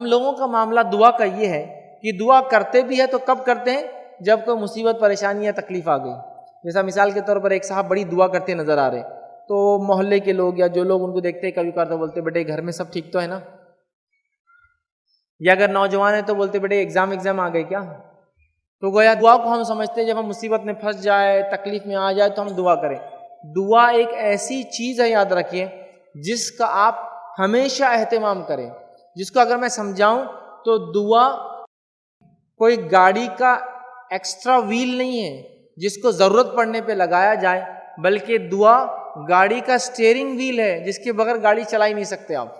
ہم لوگوں کا معاملہ دعا کا یہ ہے کہ دعا کرتے بھی ہے تو کب کرتے ہیں؟ جب کوئی مصیبت، پریشانی یا تکلیف آ گئی. جیسا مثال کے طور پر ایک صاحب بڑی دعا کرتے نظر آ رہے، تو محلے کے لوگ یا جو لوگ ان کو دیکھتے ہیں کبھی کبھار تو بولتے بیٹے گھر میں سب ٹھیک تو ہے نا، یا اگر نوجوان ہے تو بولتے بیٹے ایگزام آ گئے کیا. تو گویا دعا کو ہم سمجھتے ہیں جب ہم مصیبت میں پھنس جائے، تکلیف میں آ جائے تو ہم دعا کریں. دعا ایک ایسی چیز ہے، یاد رکھیے، جس کا آپ ہمیشہ اہتمام کریں. جس کو اگر میں سمجھاؤں تو دعا کوئی گاڑی کا ایکسٹرا ویل نہیں ہے جس کو ضرورت پڑنے پہ لگایا جائے، بلکہ دعا گاڑی کا سٹیئرنگ ویل ہے جس کے بغیر گاڑی چلا ہی نہیں سکتے آپ.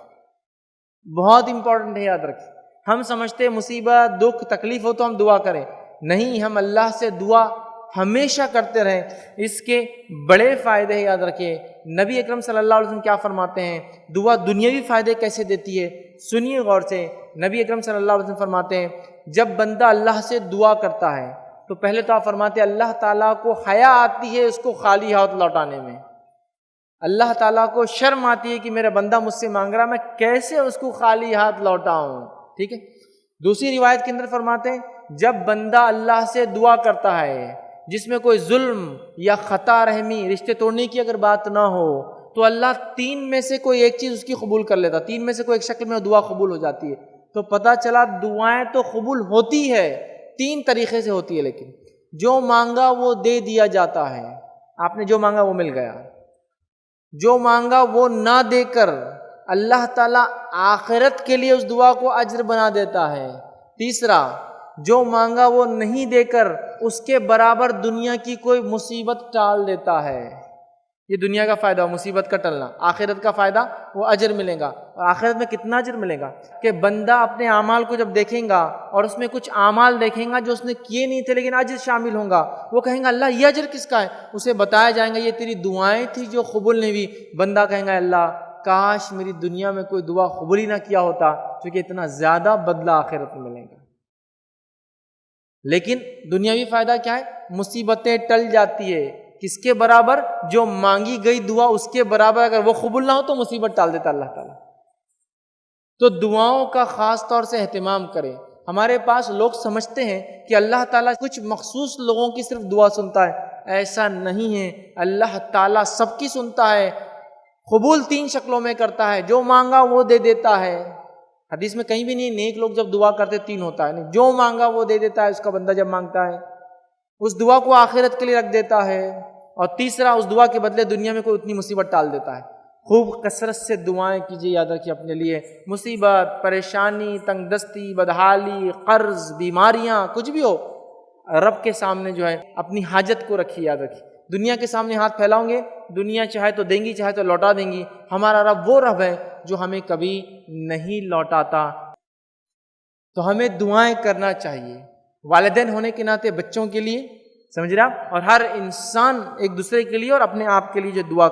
بہت امپورٹنٹ ہے، یاد رکھیں. ہم سمجھتے ہیں مصیبت، دکھ، تکلیف ہو تو ہم دعا کریں. نہیں، ہم اللہ سے دعا ہمیشہ کرتے رہیں. اس کے بڑے فائدے ہیں، یاد رکھیں. نبی اکرم صلی اللہ علیہ وسلم کیا فرماتے ہیں؟ دعا دنیاوی فائدے کیسے دیتی ہے، سنیے غور سے. نبی اکرم صلی اللہ علیہ وسلم فرماتے ہیں جب بندہ اللہ سے دعا کرتا ہے تو پہلے تو آپ فرماتے ہیں اللہ تعالیٰ کو حیا آتی ہے اس کو خالی ہاتھ لوٹانے میں. اللہ تعالیٰ کو شرم آتی ہے کہ میرا بندہ مجھ سے مانگ رہا، میں کیسے اس کو خالی ہاتھ لوٹاؤں. ٹھیک ہے. دوسری روایت کے اندر فرماتے ہیں جب بندہ اللہ سے دعا کرتا ہے جس میں کوئی ظلم یا خطا رحمی، رشتے توڑنے کی اگر بات نہ ہو، تو اللہ تین میں سے کوئی ایک چیز اس کی قبول کر لیتا. تین میں سے کوئی ایک شکل میں دعا قبول ہو جاتی ہے. تو پتہ چلا دعائیں تو قبول ہوتی ہے، تین طریقے سے ہوتی ہے، لیکن جو مانگا وہ دے دیا جاتا ہے. آپ نے جو مانگا وہ مل گیا. جو مانگا وہ نہ دے کر اللہ تعالیٰ آخرت کے لیے اس دعا کو اجر بنا دیتا ہے. تیسرا، جو مانگا وہ نہیں دے کر اس کے برابر دنیا کی کوئی مصیبت ٹال دیتا ہے. یہ دنیا کا فائدہ، مصیبت کا ٹلنا. آخرت کا فائدہ، وہ اجر ملے گا. اور آخرت میں کتنا اجر ملے گا کہ بندہ اپنے اعمال کو جب دیکھیں گا اور اس میں کچھ اعمال دیکھیں گا جو اس نے کیے نہیں تھے لیکن اجر شامل ہوں گا، وہ کہیں گا اللہ یہ اجر کس کا ہے؟ اسے بتایا جائیں گا یہ تیری دعائیں تھی جو قبول نہیں ہوئی. بندہ کہیں گا اللہ کاش میری دنیا میں کوئی دعا قبول ہی نہ کیا ہوتا، کیونکہ اتنا زیادہ بدلہ آخرت میں ملے گا. لیکن دنیاوی فائدہ کیا ہے؟ مصیبتیں ٹل جاتی ہے. کس کے برابر؟ جو مانگی گئی دعا اس کے برابر اگر وہ قبول نہ ہو تو مصیبت ٹال دیتا اللہ تعالیٰ. تو دعاؤں کا خاص طور سے اہتمام کریں. ہمارے پاس لوگ سمجھتے ہیں کہ اللہ تعالیٰ کچھ مخصوص لوگوں کی صرف دعا سنتا ہے. ایسا نہیں ہے. اللہ تعالیٰ سب کی سنتا ہے. قبول تین شکلوں میں کرتا ہے. جو مانگا وہ دے دیتا ہے. حدیث میں کہیں بھی نہیں نیک لوگ جب دعا کرتے تین ہوتا ہے. نہیں، جو مانگا وہ دے دیتا ہے اس کا بندہ جب مانگتا ہے. اس دعا کو آخرت کے لیے رکھ دیتا ہے. اور تیسرا، اس دعا کے بدلے دنیا میں کوئی اتنی مصیبت ٹال دیتا ہے. خوب کثرت سے دعائیں کیجیے. یاد رکھیے اپنے لیے مصیبت، پریشانی، تنگ دستی، بدحالی، قرض، بیماریاں، کچھ بھی ہو، رب کے سامنے جو ہے اپنی حاجت کو رکھیے. یاد رکھیے دنیا کے سامنے ہاتھ پھیلاؤں گے، دنیا چاہے تو دیں گی چاہے تو لوٹا دیں گی. ہمارا رب وہ رب ہے جو ہمیں کبھی نہیں لوٹاتا. تو ہمیں دعائیں کرنا چاہیے. والدین ہونے کے ناطے بچوں کے لیے، سمجھ رہے آپ، اور ہر انسان ایک دوسرے کے لیے اور اپنے آپ کے لیے جو دعا